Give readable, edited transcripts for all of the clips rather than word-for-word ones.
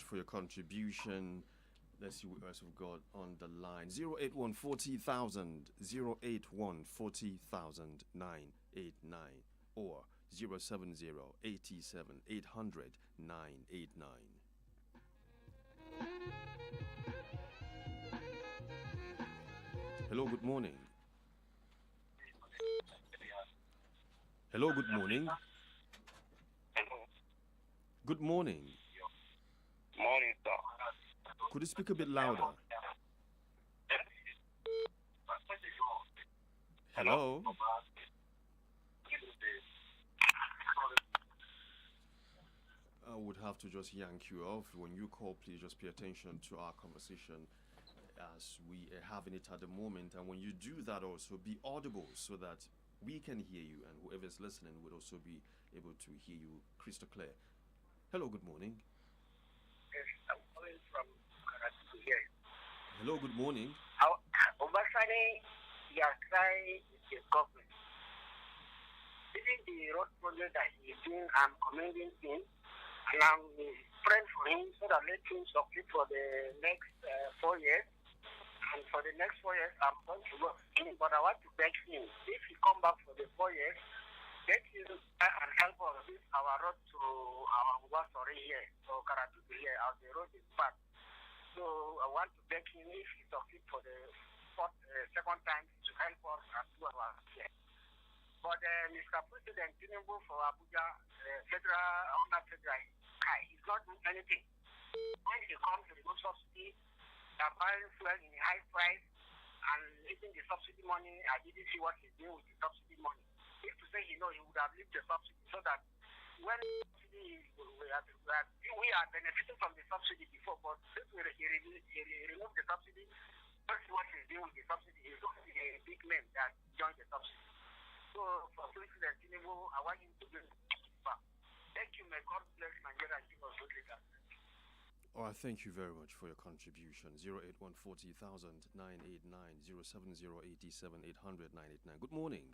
for your contribution. Let's see what else we've got on the line. 081 40,000, 081 40,000 989 or 070 87 800 989. Hello, good morning. Hello, good morning. Hello. Good morning. Morning, sir. Could you speak a bit louder? Hello? I would have to just yank you off. When you call, please just pay attention to our conversation as we are having it at the moment. And when you do that, also be audible so that we can hear you and whoever is listening would also be able to hear you crystal clear. Hello, good morning. Yes, I'm calling from Karatu here. Hello, good morning. Obasani, he has tried the government. Even the road project that he is doing, I'm commending him. And I'm praying for him so that let him succeed for the next 4 years. And for the next 4 years, I'm going to work with him. But I want to beg him, if he come back for the 4 years, get him and help us with our road to our Wasori here, so Karatu here, out the road is bad. So I want to beg him, if he succeed for the second time, to help us and do our here. But Mr. President Tinubu for Abuja, federal, he's not doing anything. When he comes to the good subsidy, they're buying fuel in a high price, and even the subsidy money, I didn't see what he's doing with the subsidy money. If to say he would have left the subsidy so that when we are benefiting from the subsidy before, but since he removed the subsidy, that's what he's doing with the subsidy. He's not a big name that joined the subsidy. So for President Tinubu, I want him to do it. Thank you, may God bless Nigeria and give us good leaders. Oh, I thank you very much for your contribution. 081 40,000 989 070 87 800 989. Good morning.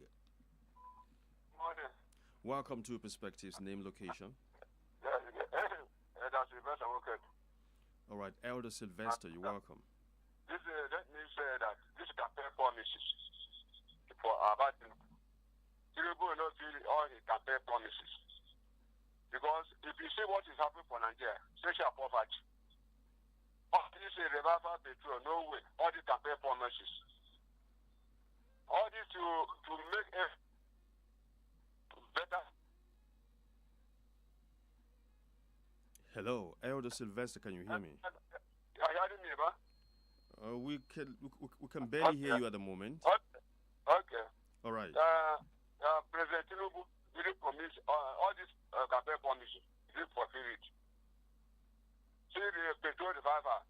Morning. Welcome to Perspectives. Name, location. Elder Sylvester, okay. All right, Elder Sylvester, you're welcome. Let me say that this campaign promises for about Tinubu will not do all his campaign promises. Because if you see what is happening for Nigeria, social poverty, all this revival petrol, no way, all the campaign promises. All this to make it better. Hello, Elder Sylvester, can you hear me? Are you hearing me, man? We can barely hear you at the moment. Okay. All right. President Tinubu really promised all these campaign promises. He didn't fulfill it. See the petrol revival.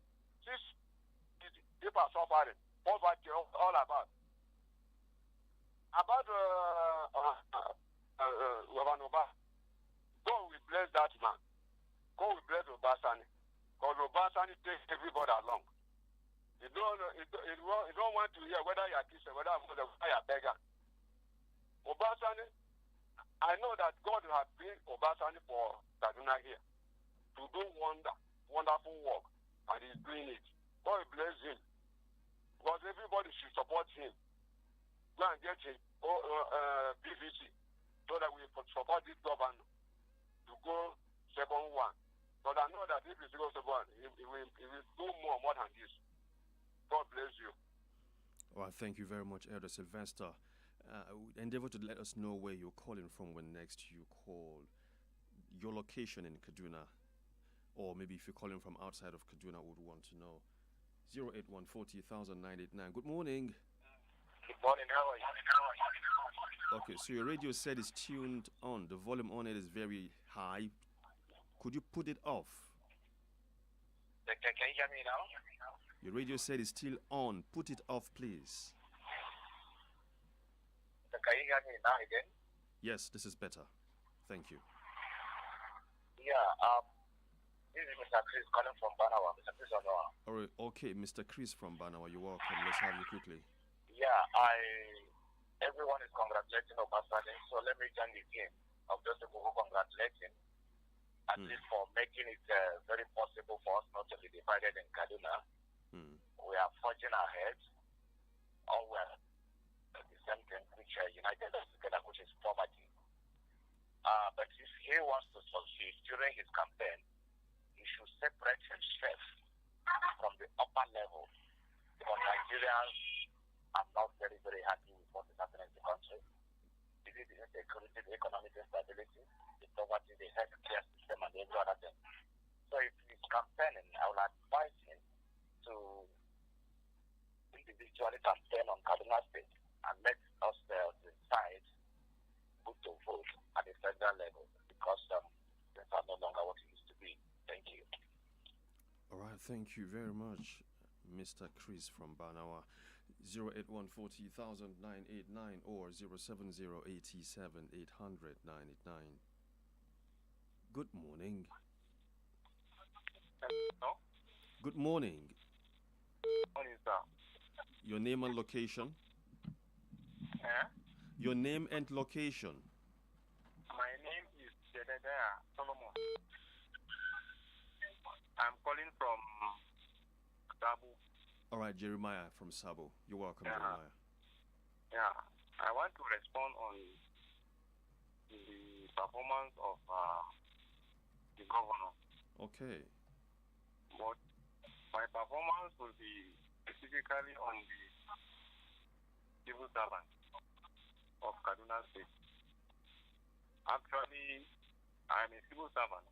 People are suffering. Poverty all about. About Wabanova. God will bless that man. God will bless Obasani. Because Obasani takes everybody along. You don't want to hear whether you are Christian, whether you are beggar. Obasani, I know that God has been Obasani for Kaduna here to do wonderful work, and he's doing it. God bless him. Because everybody should support him. Go and get him PVC so that we support this governor to go second one. But I know that if he goes second one, he will do more than this. God bless you. Well, thank you very much, Elder Sylvester. Endeavor to let us know where you're calling from when next you call. Your location in Kaduna, or maybe if you're calling from outside of Kaduna, would want to know. 081 40,000 989. Good morning. Good morning. How are you? Okay, so your radio set is tuned on. The volume on it is very high. Could you put it off? Can you hear me now? Your radio set is still on. Put it off, please. Can you hear me now again? Yes, this is better. Thank you. Yeah, this is Mr. Chris calling from Banawa. Mr. Chris Onoa. All right, okay, Mr. Chris from Banawa, you're welcome. Let's have you quickly. Yeah, everyone is congratulating Obasani, so let me join the team of those people who congratulate him, at least for making it very possible for us forging ahead, all well, the same thing which united us together, which is poverty. But if he wants to succeed during his campaign, he should separate himself from the upper level. Because Nigerians are not very, very happy with what is happening in the country. It is the insecurity, the economic instability, the poverty, the healthcare system, and every other thing. So if he's campaigning, I will advise him to individually campaign on Kaduna State and let us decide who to vote at the federal level because things are no longer what it used to be. Thank you. All right, thank you very much, Mr. Chris from Banawa. 081400989 or 07087800989. Good morning. Hello? Good morning. Morning, sir. Your name and location? Yeah? Your name and location? My name is Jedediah Solomon. I'm calling from Sabu. All right, Jeremiah from Sabo. You're welcome, Yeah. Jeremiah. Yeah. I want to respond on the performance of the governor. Okay. But my performance will be specifically on the civil servant of Kaduna State. Actually, I'm a civil servant.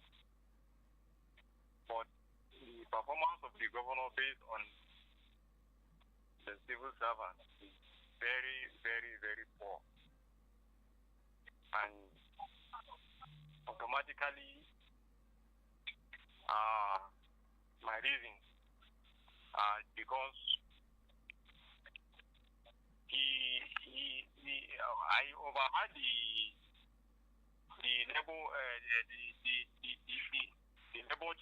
But the performance of the governor based on the civil servant is very, very, very poor. And automatically, my reason because I overheard the labor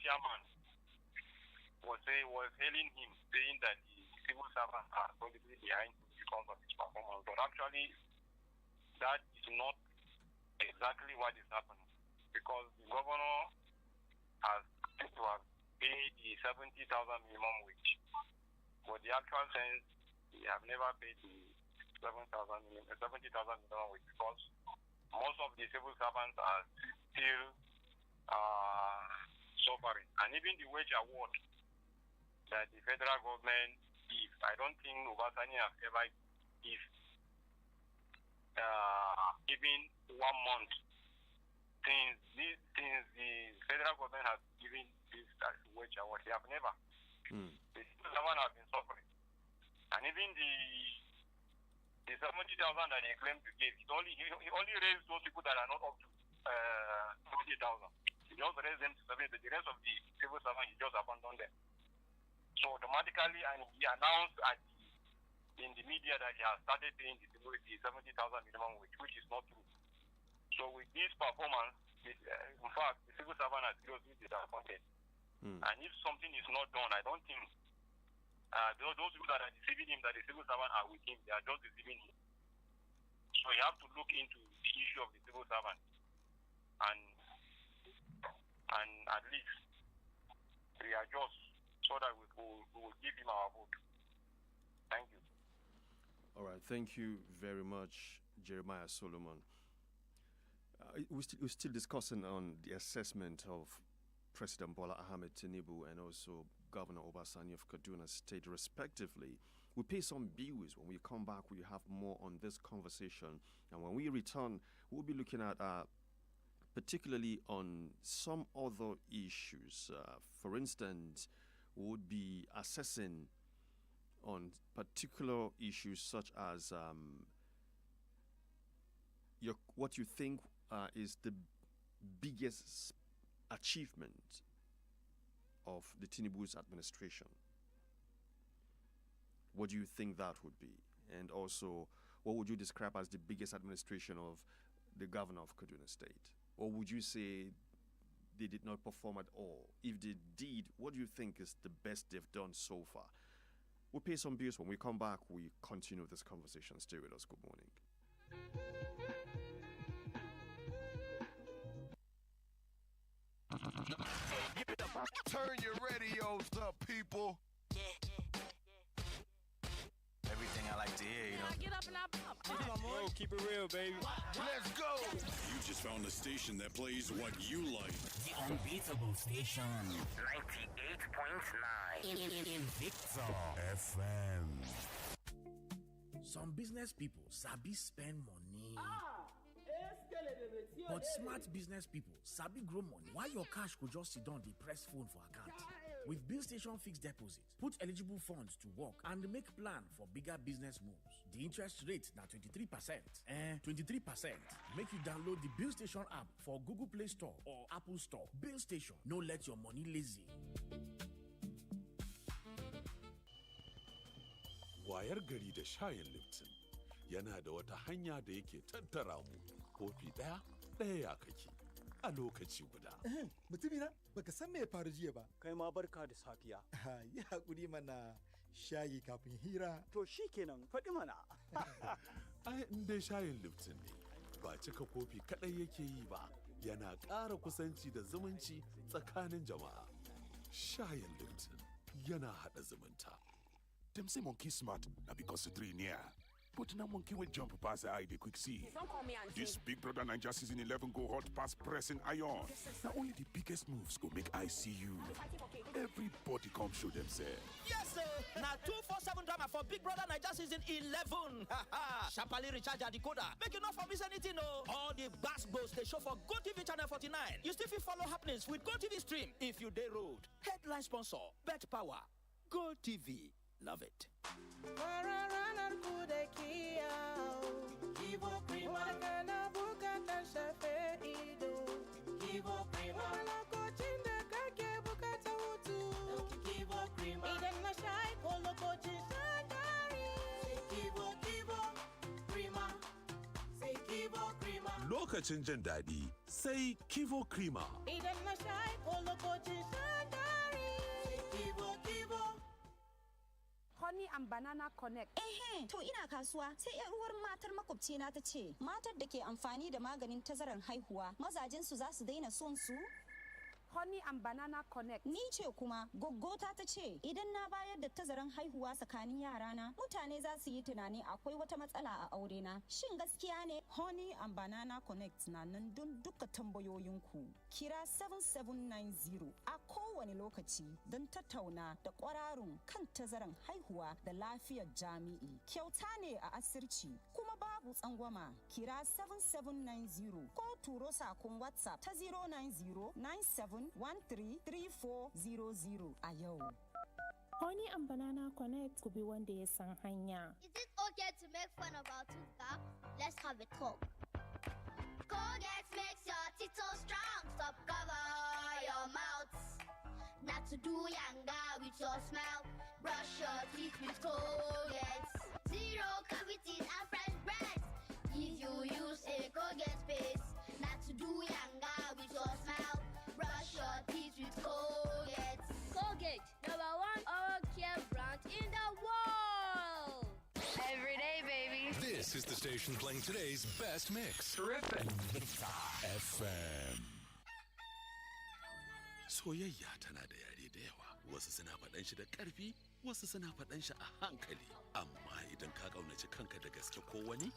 chairman was hailing him, saying that the civil servants are solidly behind him because of his performance. But actually, that is not exactly what is happening because the governor has to have paid the 70,000 minimum wage. But the actual sense, we have never paid the 70,000 minimum wage because most of the civil servants are still suffering. And even the wage award that the federal government gives, I don't think Obasani has ever given even 1 month since the federal government has given this wage award. They have never. The civil servants have been suffering. And even the 70,000 that they claim to give, he only raised those people that are not up to 70,000. He just raised them to 70. The rest of the civil servants, he just abandoned them. So automatically, and he announced in the media that he has started paying the 70,000 minimum wage, which is not true. So with this performance, in fact, the civil servant has seriously disappointed. And if something is not done, I don't think those people that are deceiving him, that the civil servant are with him, they are just deceiving him. So you have to look into the issue of the civil servant and at least readjust so that we will give him our vote. Thank you. All right, thank you very much, Jeremiah Solomon. We're still discussing on the assessment of President Bola Ahmed Tinubu and also Governor Obasani of Kaduna State, respectively. We pay some bills. When we come back, we have more on this conversation. And when we return, we'll be looking at particularly on some other issues. For instance, we would be assessing on particular issues such as what you think is the biggest achievement of the Tinubu's administration. What do you think that would be? And also, what would you describe as the biggest administration of the governor of Kaduna State? Or would you say they did not perform at all? If they did, what do you think is the best they've done so far? We'll pay some bills. When we come back, we continue this conversation. Stay with us. Good morning. Turn your radios up, people. everything I like to hear, you know. Get up and I pump. Come on, Bro, keep it real, baby. Let's go! You just found a station that plays what you like. The unbeatable station. 98.9 Invicta FM. Some business people sabi spend money. But smart business people sabi grow money. Why your cash could just sit down the press phone for account? With Bill Station Fixed Deposit, put eligible funds to work and make plan for bigger business moves. The interest rate na 23%. 23%. Make you download the Bill Station app for Google Play Store or Apple Store. Bill Station, no let your money lazy. Wayar gari da shayin Lipton yana da wata hanya da yake tattara mu. Kofi ɗaya ya kake a lokaci guda. Mutumina, baka san me ya faru jiya ba. Kai ma barka da safiya. Yi haƙuri mana shayi kafin hira. To shi kenan faɗi mana. Ai, in dai shayin Lipton ne, ba cika kofi kaɗai yake yi ba, yana ƙara kusanci da zumunci tsakanin jama'a. Shayin Lipton yana haɗa zumunta. Them say monkey smart, now because the three near. But now monkey will jump past the eye, they quick see. Don't call me auntie. This Big Brother Naija season 11 go hot past pressing iron. Now only the biggest moves go make I see you. Everybody come show themselves. Yes, sir. Now 247 drama for Big Brother Naija season 11. Sharply recharge your decoder. Make you not for miss anything, no. All the gas goes they show for GoTV channel 49. You still fit follow happenings with GoTV stream if you day road. Headline sponsor, Bet Power. GoTV. Love it. Lokacin jin daɗi sai Kivo Krima. Idan na sha ko lokacin shan dari. Kivo. Honey and Banana Connect. To ina kasuwa sai yar uwar matar makwabcina ta ce matar da ke amfani da maganin tazarar haihuwa mazajin su za su daina son su. Honey and Banana Connect. Ni ce kuma goggota ta ce idan na bayar da tazaran haihuwa tsakanin yarana mutane za su yi tunani akwai wata matsala a aure na. Shin gaskiya ne? Honey and Banana Connect na nan don duka tambayoyinku. Kira 7790 a kowane lokaci don tattauna da kwararun kan tazaran haihuwa da lafiyar jami'i. Kyauta ne a asirci kuma babu tsangwama. Kira 7790 ko turo sakon WhatsApp ta 09097133400 a yau. Honey and Banana Connect could be one day san hanya. Is it okay to make fun of our tooth? Let's have a talk. Colgate makes your teeth so strong. Stop cover your mouth. Not to do yanga with your smile. Brush your teeth with Colgate. Zero cavities and fresh breath. If you use a Colgate paste. Not to do yanga with your smile. Brush your teeth with Colgate. Colgate, #1 oral care brand in the world. Every day, baby. This is the station playing today's best mix. Terrific. Invicta FM. Soyayya tana da yare da yawa. Wasu suna faɗan shi da ƙarfi, wasu suna faɗan shi a hankali. Amma idan ka ƙaunaci kanka da gaske ko wani,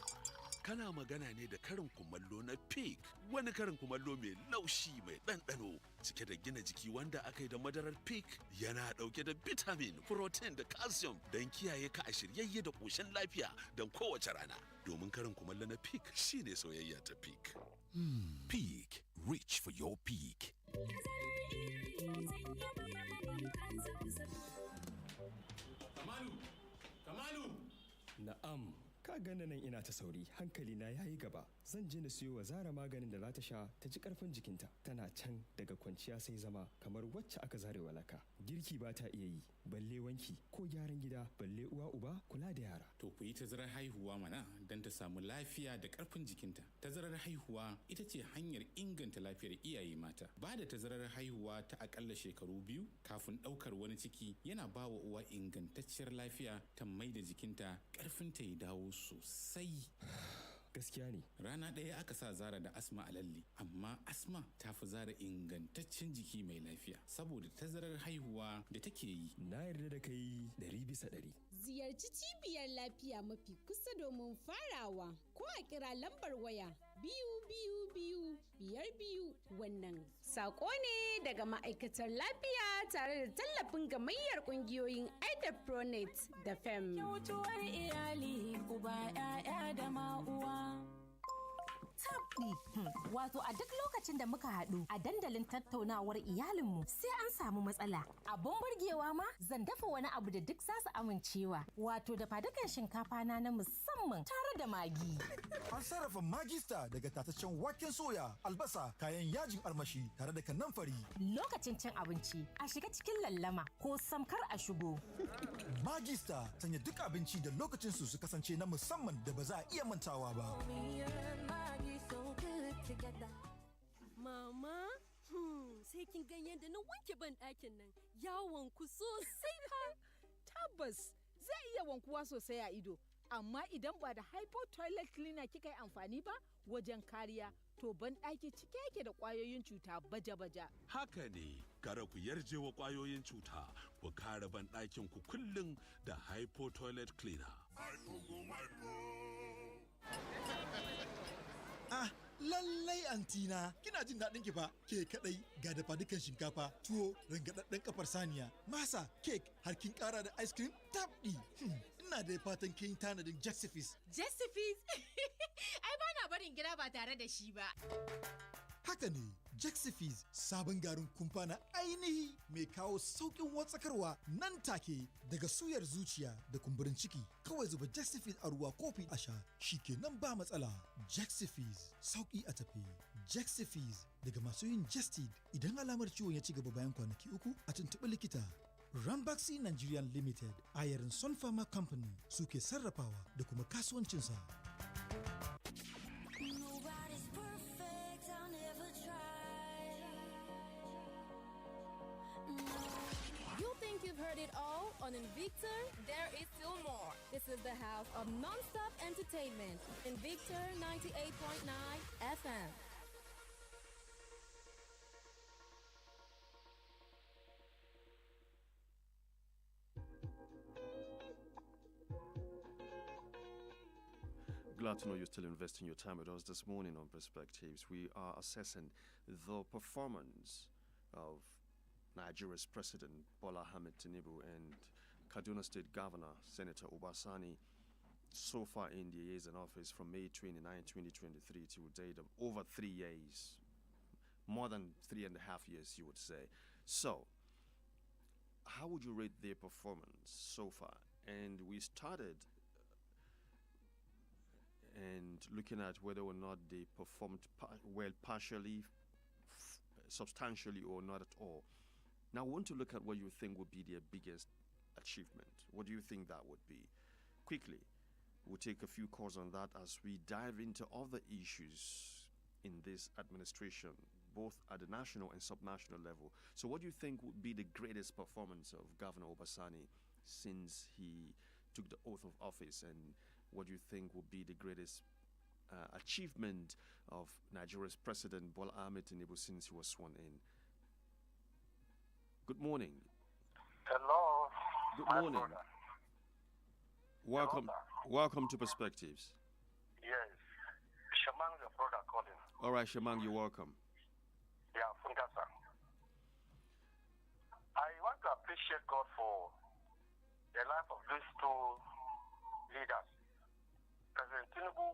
kana magana ne da karin kumallo na pig, wani karin kumallo mai laushi mai ɗanɗano cike da gina jiki wanda aka yi da madarar pig yana ɗauke da vitamin, protein da calcium don kiyaye ka a shiryayye da ƙoshin lafiya don kowace rana. Domin karin kumallo na pig shine soyayya ta pig. Peak. Reach for your peak. Kamalu! Na'am. Ka gane nan ina ta sauri hankali na yayi gaba zan je na siyo wa Zara maganin da za ta sha ta ji karfin jikinta tana can daga kwanciya sai zama kamar wacce aka zare walaka girki ba ta iya yi balle wanki ko gyaran gida balle uwa uba kula da yara to ku yi tazarar haihuwa mana don ta samu lafiya da karfin jikinta tazarar haihuwa ita ce hanyar inganta lafiyar iyaye mata ba da tazarar haihuwa ta akalla shekaru 2 kafin daukar wani ciki yana ba wa uwa ingantacciyar lafiya ta mai da jikinta karfinta ya dawo sosai gaskiya ne rana ɗaya aka sa Zara da Asma a lalle amma Asma ta fi Zara ingantaccen jiki mai lafiya saboda tazarar haihuwa da take yi na yarda da kai 100%. Ziyarci cibiyar lafiya mafi kusa domin farawa ko a kira lambar waya 222 wannan saƙo ne daga ma'aikatar lafiya tare da tallafin gamayyar ƙungiyoyin Pronet da FEM. Mutuwar iyali uba 'ya'ya da ma'uwa. Tabdi, wato a duk lokacin da muka haɗu a dandalin tattaunawar iyalinmu sai an samu matsala. Abun burgewa ma zan dafa wani abu da duk za su amincewa. Wato da fadukan shinkafa na musamman tare da magi. An sarrafa magista daga tataccen waken soya, albasa, kayan yajin armashi tare da kanamfari. Lokacin cin abinci a shiga cikin lallama ko samkar a shigo. Magista sanya duk abinci da lokacin su kasance na musamman da ba za a iya mantawa ba. Mama, sai kin gan yadda na wanke ban ɗakin nan yawon ku sosai fa. Tabbas zai iya wankuwa sosai a ido, amma idan ba da hypo toilet cleaner kika yi amfani ba wajen kariya, to ban ɗaki cike yake da ƙwayoyin cuta baja-baja. Haka ne, kada ku yarje wa ƙwayoyin cuta, ku kare ban ɗakin ku kullum da hypo toilet cleaner. Ah, lallai antina, kina jin daɗin ki fa? Ke kadai ga dafa dukan shinkafa, tuwo, rangadadden kafar saniya, masa, cake, har kin ƙara da ice cream? Tabdi. Ina da fatan kin tanadin Jessifis. Jessifis? Ai ba na barin gida ba tare da shi ba. Haka ne, Jexifis sabon garin kumfa na ainihi mai kawo sauƙin watsakarwa nan take daga suyar zuciya da kumburin ciki. Kawai zuba Jexifis a ruwa kofi a sha, shi kenan ba matsala. Jexifis sauƙi a tafi. Jexifis daga masu yin Jestid idan alamar ciwon ya ci gaba bayan kwanaki 3 a tuntuɓi likita. Rambaxi Nigerian Limited a yarin Sun Pharma Company suke sarrafawa da kuma kasuwancinsa. You've heard it all on Invicta. There is still more. This is the house of non-stop entertainment. Invicta 98.9 FM. Glad to know you're still investing your time with us this morning on Perspectives. We are assessing the performance of Nigeria's President Bola Ahmed Tinubu and Kaduna State Governor Senator Obasani so far in their years in office from May 29, 2023 to date of over 3 years, more than 3.5 years, you would say. So, how would you rate their performance so far? And we started and looking at whether or not they performed well partially, substantially, or not at all. Now, I want to look at what you think would be their biggest achievement. What do you think that would be? Quickly, we'll take a few calls on that as we dive into other issues in this administration, both at the national and subnational level. So what do you think would be the greatest performance of Governor Obasani since he took the oath of office? And what do you think would be the greatest achievement of Nigeria's President Bola Ahmed Tinubu since he was sworn in? Good morning. Hello. Good morning. Welcome to Perspectives. Yes. Shamang, your brother, calling. All right, Shamang, you're welcome. Yeah, Funkasa. I want to appreciate God for the life of these two leaders. President Tinubu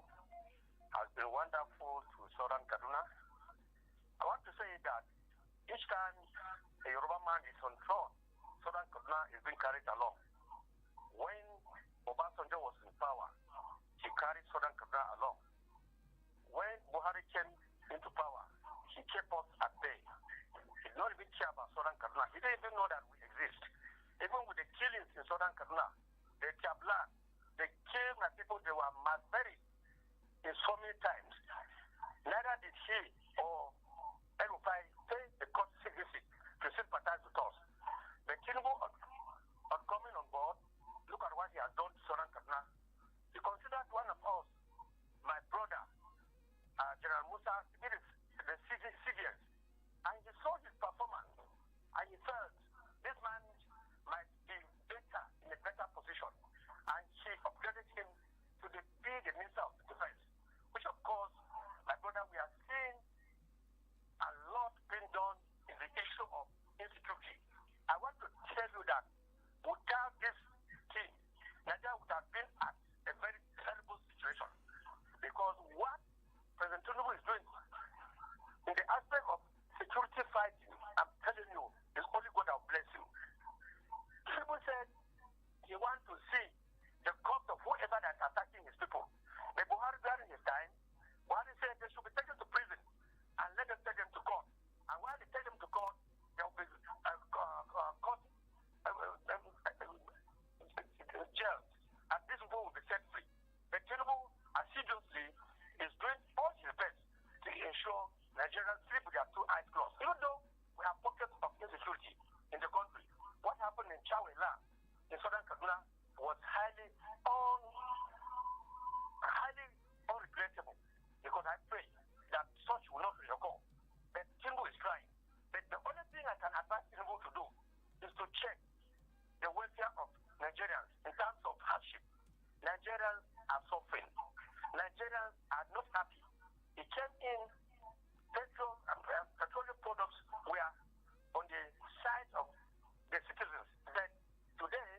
has been wonderful to Southern Kaduna. I want to say that each time a Yoruba man is on throne, Southern Kaduna is being carried along. When Obasanjo was in power, he carried Southern Kaduna along. When Buhari came into power, he kept us at bay. He did not even care about Southern Kaduna. He didn't even know that we exist. Even with the killings in Southern Kaduna, the Chablan, they killed my people, they were mass buried in so many times. Neither did he or Erufai pay the courtesy visit to sympathize with us. The Tinubu, on coming on board, look at what he has done to Southern Kaduna. He considered one of us, my brother, General Musa, to be the civilians. And he saw his performance, and he felt this man might be better, in a better position. southern Kaduna was highly unregrettable because I pray that such will not reoccur. But Tinubu is trying. But the only thing I can advise Tinubu to do is to check the welfare of Nigerians in terms of hardship. Nigerians are suffering. Nigerians are not happy. It came in petroleum products were on the side of the citizens. But today,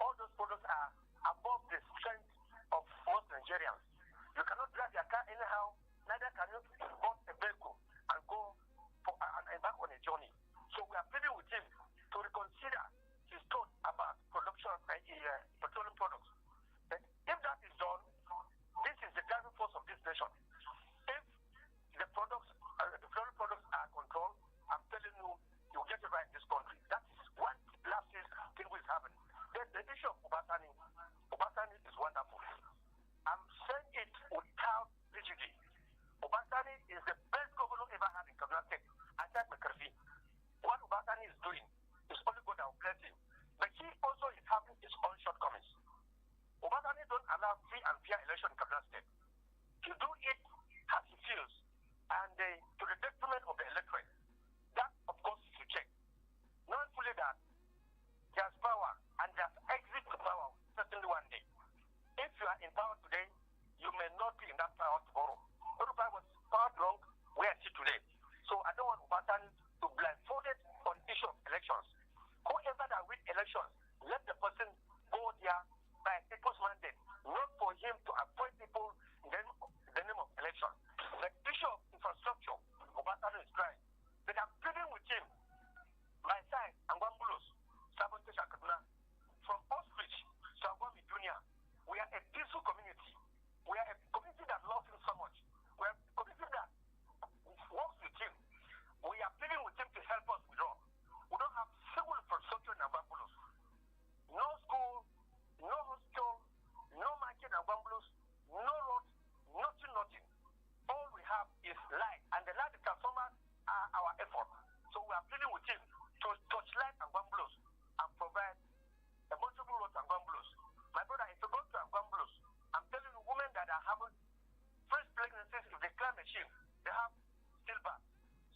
all those products are above the strength of most Nigerians. You cannot drive your car anyhow, neither can you bought a vehicle and go and embark on a journey. So we are pleading with him to reconsider his thought about production of petroleum products. But if that is done, this is the driving force of this nation. If the petroleum products are controlled, I'm telling you, you get it right in this country. That is one last thing we is having. There's the issue of Obasani. Obasani is wonderful. I'm saying it without rigidity. Obasani is the best governor ever had in Kaduna State. I said McCarthy. What Obasani is doing is only God that will bless him. But he also is having his own shortcomings. Obasani don't allow free and fair election in Kaduna State. He do it as he feels and to the detriment of the electorate. That, of course, is to check. Knowing fully that there's power and there's exit to power certainly one day. If you are in power today, you may not be in that power tomorrow. Uruguay was power long where I sit today. So I don't want Obasani to blindfolded on issue of elections. Whoever that win elections, let the person go there by people's mandate, not for him to appoint people in the name of election. The issue of infrastructure, Obasani is trying. But I'm pleading with him, my side, Angwambulus, Sabotage and Kaduna, from Ostrich to Angwami Junior, we are a peaceful community. We are a community that loves him so much. We are a community that works with him. We are pleading with him to help us withdraw. We don't have civil infrastructure in Angwambulus. No school, no hospital, no market in Angwambulus, no road, nothing. All we have is light, and the light transformers are our effort. So we are pleading with him to touchlight Angwambulus and provide a multiple road to Angwambulus. My brother, if you go to Angwambulus, I'm telling you, women that are having first pregnancies, if they climb machine, they have stillbirth.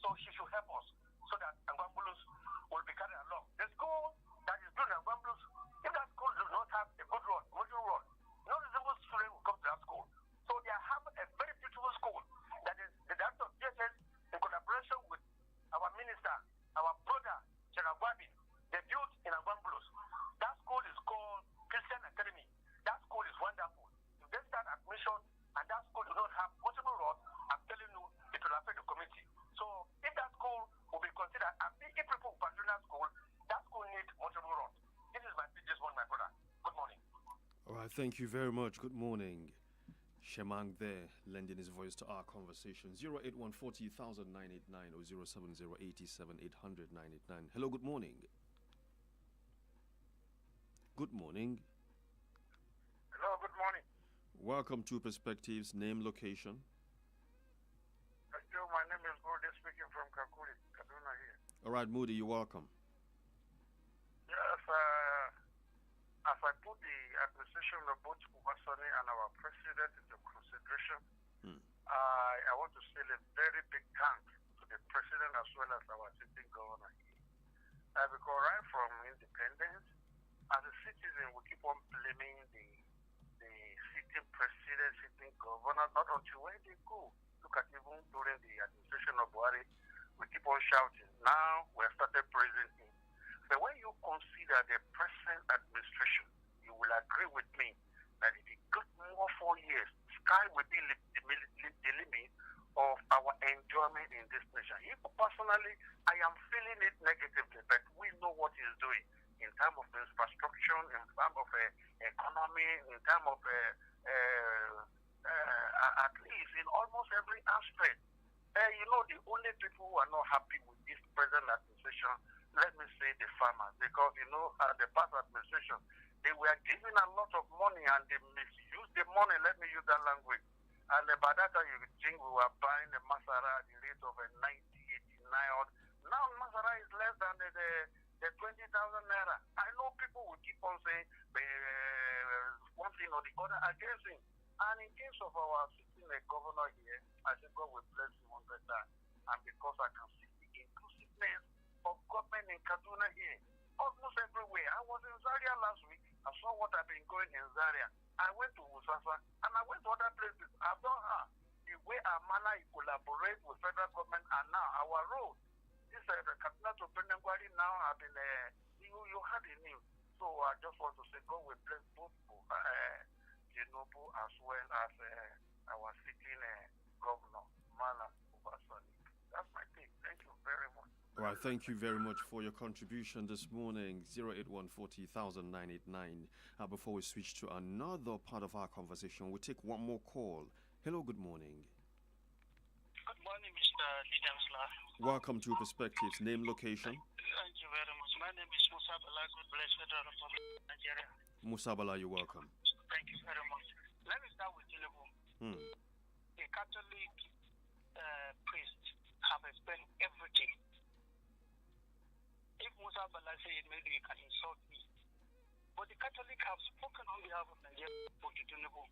So she should help us so that Angwambulus will be carried along. The school that is doing Angwambulus, if that school does not have a good road, modern road, no reasonable student will come to that school. So they are having a very beautiful school that is the director of JSS in collaboration with our minister, our brother, General Gwabin. They built in Angwambulus. That school is called Christian Academy. That school is wonderful. If they start admission and that school does not have multiple roads, I'm telling you, it will affect the community. So if that school will be considered, if people patronize that school needs multiple roads. This is my this one, my brother. Good morning. All right, thank you very much. Good morning. Shemang there, lending his voice to our conversation. 081 40 989 or 070 87 800 989. Hello, good morning. Good morning. Hello, good morning. Welcome to Perspectives. Name, location. Hello, my name is Moody speaking from Kakuri, Kaduna here. All right, Moody, you're welcome. Yes, as I put the administration of both Obasani and our president into consideration, I want to say a very big thanks to the president as well as our sitting governor. Because right from independence, as a citizen, we keep on blaming the sitting president, sitting governor, not until when they go. Look at even during the administration of Buhari, we keep on shouting. Now we have started praising him. But when you consider the present administration, you will agree with me that if it took more 4 years, sky will be the limit of our enjoyment in this nation. If personally, I am feeling it negatively, but we know what he's doing in terms of infrastructure, in terms of economy, in terms of at least in almost every aspect. The only people who are not happy with this present administration, let me say the farmers, because the past administration, they were given a lot of money and they misused the money, let me use that language. And by that time, you think we were buying a Masara at the rate of 90, 89. Now Masara is less than the 20,000 naira. I know people will keep on say one thing or the other against him. And in case of our sitting governor here, I think God will bless him 100 times. And because I can see the inclusiveness of government in Kaduna here, almost everywhere. I was in Zaria last week. I saw what I've been going in Zaria. I went to Usasa and I went to other places. I've done the way our manner collaborate with federal government and now our road. This Kaduna to Penangwari now have been you had a name. So I just want to say God will bless both Tinubu as well as our sitting governor, Malam Ubasani. That's my take. Thank you very much. All right, thank you very much for your contribution this morning. 081400989. Before we switch to another part of our conversation, we'll take one more call. Hello, good morning. Good morning, Mr. DIDAM. Welcome to Perspectives. Name, location. Thank you very much. My name is Musa Bala, God bless Federal Republic of Nigeria. Musa Bala, you're welcome. Thank you very much. Let me start with Tinubu. A Catholic priest have explained everything. If Musa Bala said maybe you can insult me. But the Catholic have spoken on behalf of Nigeria for Tinubu.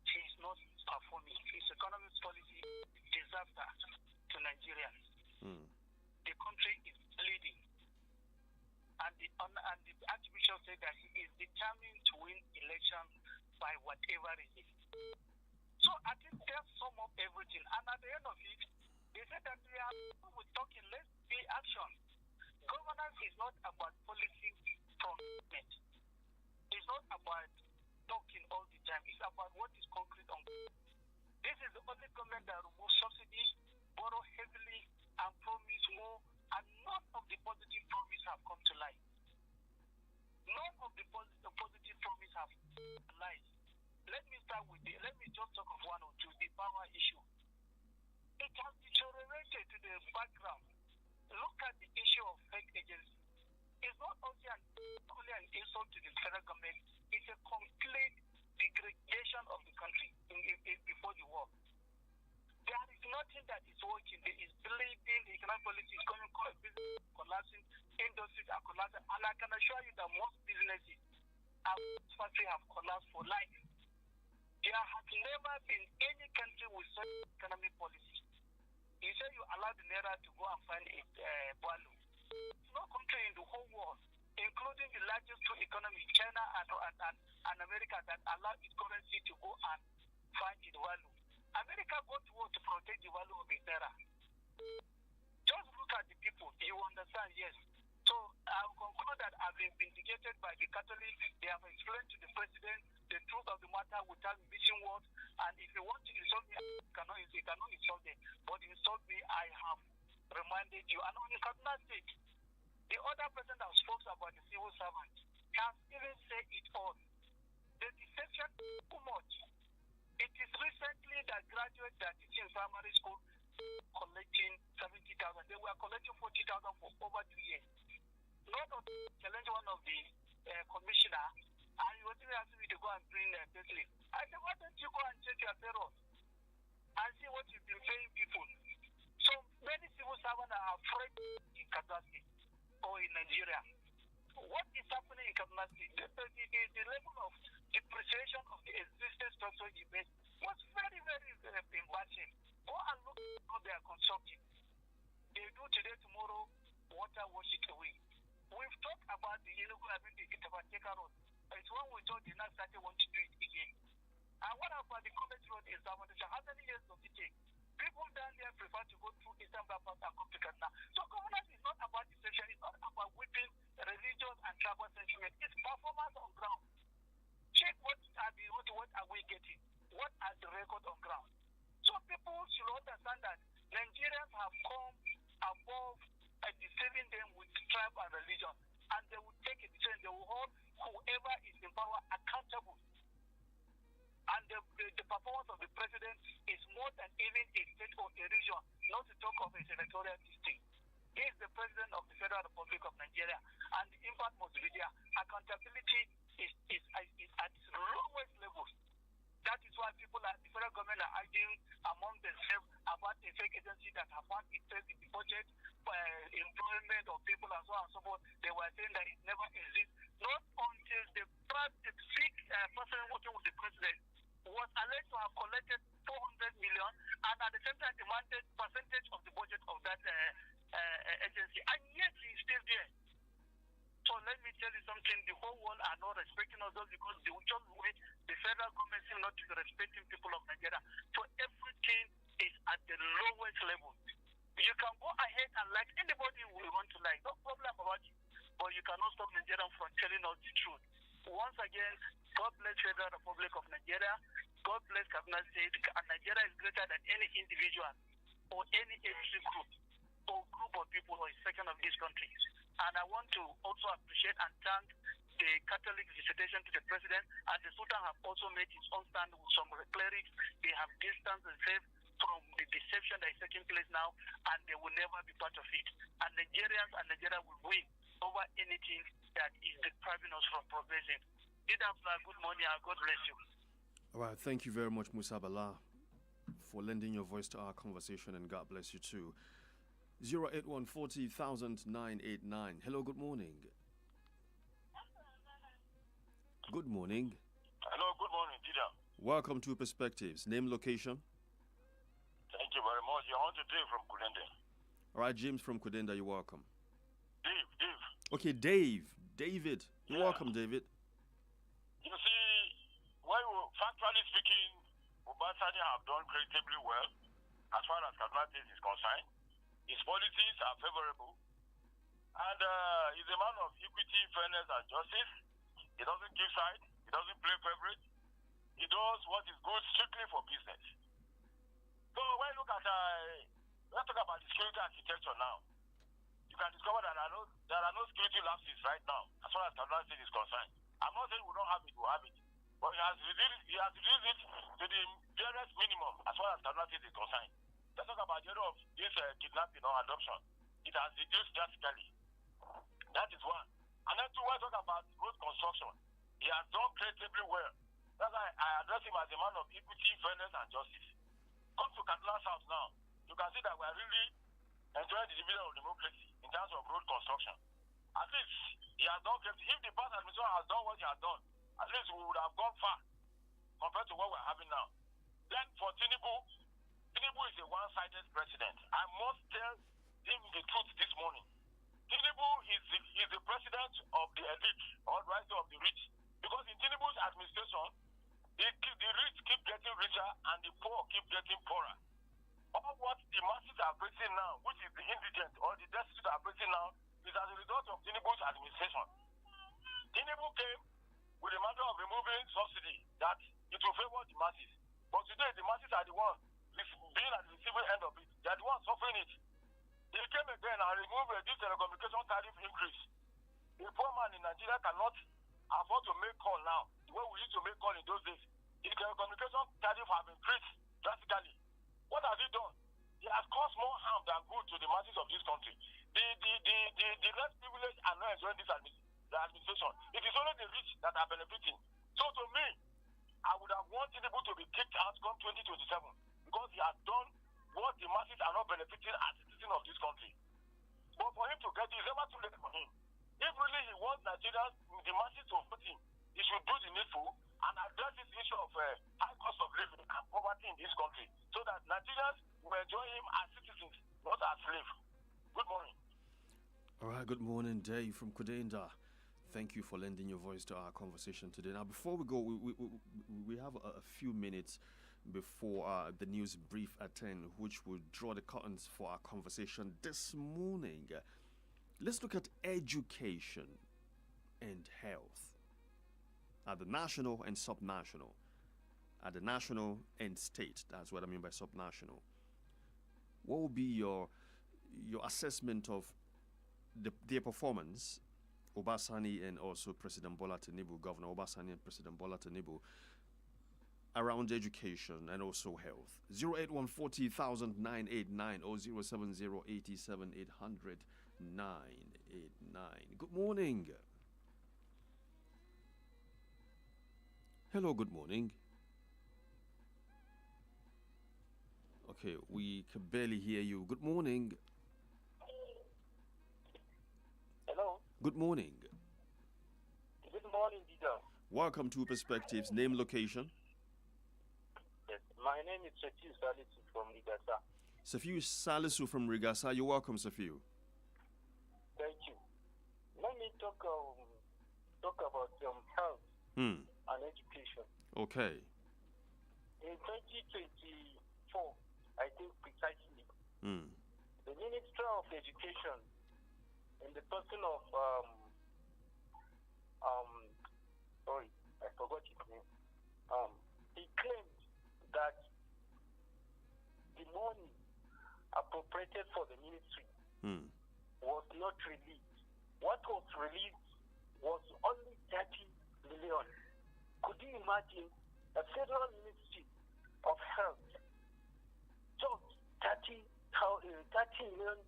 He is not performing. His economic policy is disaster to Nigerians. The country is bleeding. And the Archbishop said that he is determined to win election by whatever it is. So I think that sum up everything. And at the end of it, they said that we are talking, let's be action. Governance is not about policy from government. It's not about talking all the time. It's about what is concrete on. This is the only government that removes subsidies, borrow heavily, and promise more, and none of the positive promises have come to life. None of the positive promises have life. Let me just talk of one or two, the power issue. It has deteriorated to the background. Look at the issue of fake agency. It's not only an insult to the federal government, it's a complete degradation of the country before the war. There is nothing that is working. There is bleeding, the economic policy is going collapsing, industries are collapsing, and I can assure you that most businesses and factories have collapsed for life. There has never been any country with such economic policy. You say you allow the Naira to go and find a value. No country in the whole world, including the largest two economies, China and America, that allow its currency to go and find its value. America go to war to protect the value of its Naira. Just look at the people, you understand, yes. So I will conclude that I've been vindicated by the Catholics. They have explained to the president the truth of the matter without missing words. And if you want to insult me, you cannot insult me. But insult me, I have reminded you. And on the Kaduna State, the other person that spoke about the civil servant can even say it all. The deception is too much. It is recently that graduates that teach in primary school collecting 70,000. They were collecting 40,000 for over 2 years. Not of challenge one of the commissioner, and he was even asking me to go and bring payslip. I said, why don't you go and check your payroll and see what you've been paying people? So many civil servants are afraid in Kaduna State or in Nigeria. What is happening in Kaduna State? The level of depreciation of the existing structure you made was very, very, very embarrassing. Go and look at how they are constructing. They do today, tomorrow, water wash it away. We've talked about the Invicta road. It's when we thought the next started want to do it again. And what about the Comet road is that how many years does it take? People down there prefer to go through Eastern bypass and come to Kaduna. So governance is not about deception. It's not about whipping religious and tribal sentiment. It's performance on ground. Check what are we getting? What are the records on ground? So people should understand that Nigerians have come above deceiving them with tribe and religion, and they will take a decision. They will hold whoever is in power accountable. And the performance of the president is more than even a state or a region, not to talk of a senatorial district. He is the president of the Federal Republic of Nigeria, and the impact must be there. Accountability is at its lowest level. That is why people at the federal government are arguing among themselves about the fake agency that have found itself in the budget, employment of people and so on and so forth. They were saying that it never exists. Not person working with the president was alleged to have collected 400 million and at the same time demanded percentage of the budget of that agency, and yet he is still there. So let me tell you something, the whole world are not respecting us just because they will just wait. The federal government seems not to be respecting people of Nigeria. So everything is at the lowest level. You can go ahead and like anybody we want to like, no problem about it. But you cannot stop Nigerians from telling us the truth. Once again, God bless Federal Republic of Nigeria. God bless Kaduna State. And Nigeria is greater than any individual or any ethnic group or group of people or a section of this country. And I want to also appreciate and thank the Catholic visitation to the president, and the Sultan have also made his own stand with some clerics. They have distanced themselves from the deception that is taking place now, and they will never be part of it. And Nigerians and Nigeria will win over anything that is depriving us from progressing. DIDAM, good morning and God bless you. All right, thank you very much, Musa Bala, for lending your voice to our conversation, and God bless you too. 081 40 989. Hello, good morning. Good morning. Hello, good morning, DIDAM. Welcome to Perspectives. Name, location? Thank you very much. You're on to Dave from Kudende. All right, James from Kudenda, you're welcome. Dave. Okay, David. You're welcome, David. You see, factually speaking, Obasanjo have done creditably well as far as Kaduna State is concerned. His policies are favorable. And he's a man of equity, fairness, and justice. He doesn't give side. He doesn't play favorite. He does what is good strictly for business. So when you look at, let's talk about the security architecture now. You can discover that there are no security lapses right now as far as Kaduna State is concerned. I'm not saying we don't have it, we have it. But he has reduced it to the barest minimum as far as Kaduna State is concerned. Let's talk about the area of this kidnapping or adoption. It has reduced drastically. That is one. And then two, when I talk about road construction, he has done creditably well. That's why I address him as a man of equity, fairness, and justice. Come to Kaduna South now, you can see that we are really enjoying the dividend of democracy in terms of road construction. At least he has done creditably. If the past administration has done what he has done, at least we would have gone far compared to what we're having now. Then for Tinubu is a one-sided president. I must tell him the truth this morning. Tinubu is the president of the elite, or rather of the rich. Because in Tinubu's administration, the rich keep getting richer and the poor keep getting poorer. All what the masses are facing now, which is the indigent or the destitute are facing now, is as a result of Tinubu's administration. Tinubu came with a matter of removing subsidy that it will favor the masses. But today, the masses are the ones being at the receiving end of it. They are the ones suffering it. He came again and removed this telecommunication tariff increase. A poor man in Nigeria cannot afford to make call now, the way we used to make call in those days. The telecommunication tariff have increased drastically. What has he done? He has caused more harm than good to the masses of this country. The less privileged are not enjoying this administration. It is only the rich that are benefiting. So to me, I would have wanted Tinubu to be kicked out come 2027 because he has done what the masses are not benefiting as citizens of this country. But for him to get this, it's never too late for him. If really he wants Nigerians, the masses to vote him, he should do the needful and address this issue of high cost of living and poverty in this country so that Nigerians will enjoy him as citizens, not as slaves. Good morning. All right, good morning, Dave from Kudenda. Thank you for lending your voice to our conversation today. Now, before we go, we have a few minutes before the news brief at 10, which will draw the curtains for our conversation this morning. Let's look at education and health at the national and subnational. At the national and state, that's what I mean by subnational. What will be your assessment of their performance, Obasani and also President Bola Tinubu, Governor Obasani and President Bola Tinubu, around education and also health? 081 40 989 or 070 87 800 989. Good morning. Hello, good morning. Okay, we can barely hear you. Good morning. Hello. Good morning. Good morning, Dida. Welcome to Perspectives. Name, location. Yes, my name is Safiu Salisu from Rigasa. Safiu Salisu from Rigasa. You're welcome, Safiu. Thank you. Let me talk about health and education. Okay. In 2024, I think precisely, the Minister of Education, in the person of sorry, I forgot his name. He claimed that the money appropriated for the ministry was not released. What was released was only 30 million. Could you imagine a federal ministry of health just 30 million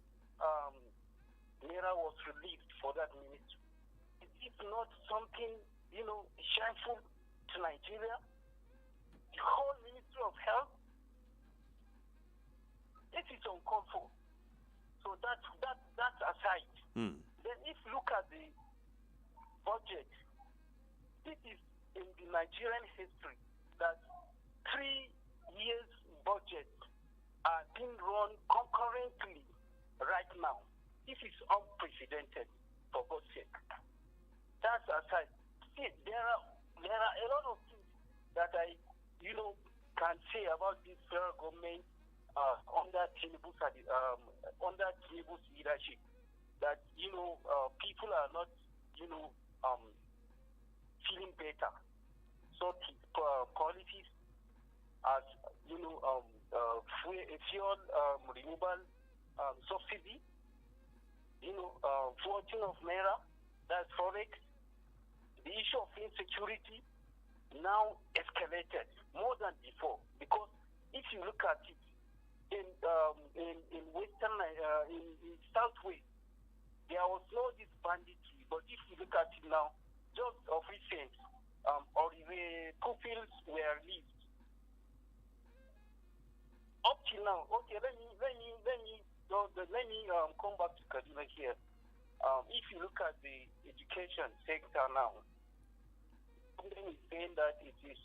naira was released for that ministry? Is it not something, shameful to Nigeria? The whole Ministry of Health, it is uncalled for. So that's aside. Then if you look at the budget, this is in the Nigerian history that 3 years budget are being run concurrently right now. This is unprecedented, for God's sake. That's aside. See, there are a lot of things that I, can say about this federal government under Tinubu's leadership. That people are not, feeling better. So policies as fuel renewable subsidy, 14 of naira, that's forex. The issue of insecurity now escalated more than before, because if you look at it in western in southwest, there was no this banditry, but if you look at it now, just of recent, or the pupils were released. Up till now, okay, let me come back to Kaduna here. If you look at the education sector now, something is saying that it is,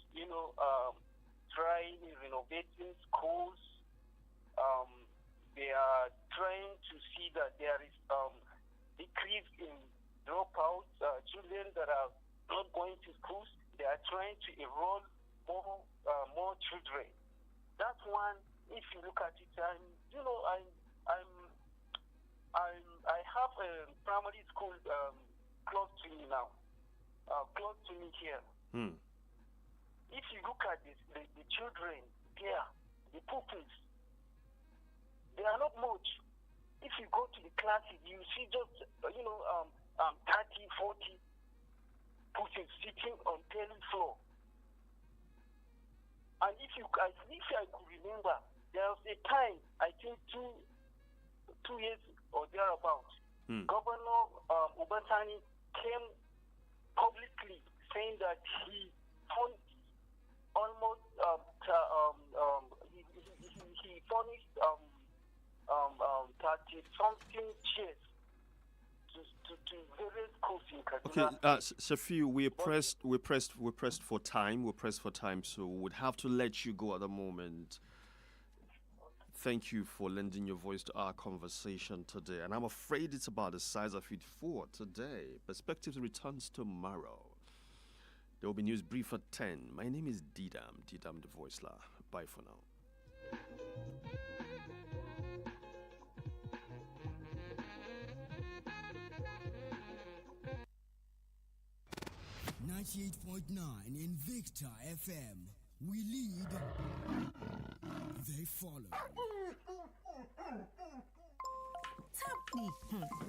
trying renovating schools. They are trying to see that there is decrease in dropouts, children that are not going to schools. They are trying to enroll more children. That's one. If you look at it, I have a primary school close to me now, close to me here. If you look at this, the children there, the pupils, they are not much. If you go to the classes, you see just 30, 40 pupils sitting on daily floor. And if I could remember, there was a time, I think 2 years or thereabouts, Governor Ubatani came publicly saying that he furnished almost he furnished 30-something chairs to various schools in Kaduna. Okay, Safiu, we're pressed for time, so we would have to let you go at the moment. Thank you for lending your voice to our conversation today. And I'm afraid it's about the size of it for today. Perspectives returns tomorrow. There will be news brief at 10. My name is DIDAM the voice LAAH. Bye for now. 98.9 Invicta FM. We lead, they follow. Tabdi.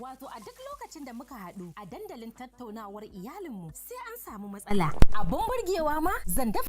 Wato a duk lokacin da muka haɗu a dandalin tattaunawar iyalinmu sai an samu matsala. Abun burgewa ma zan dafa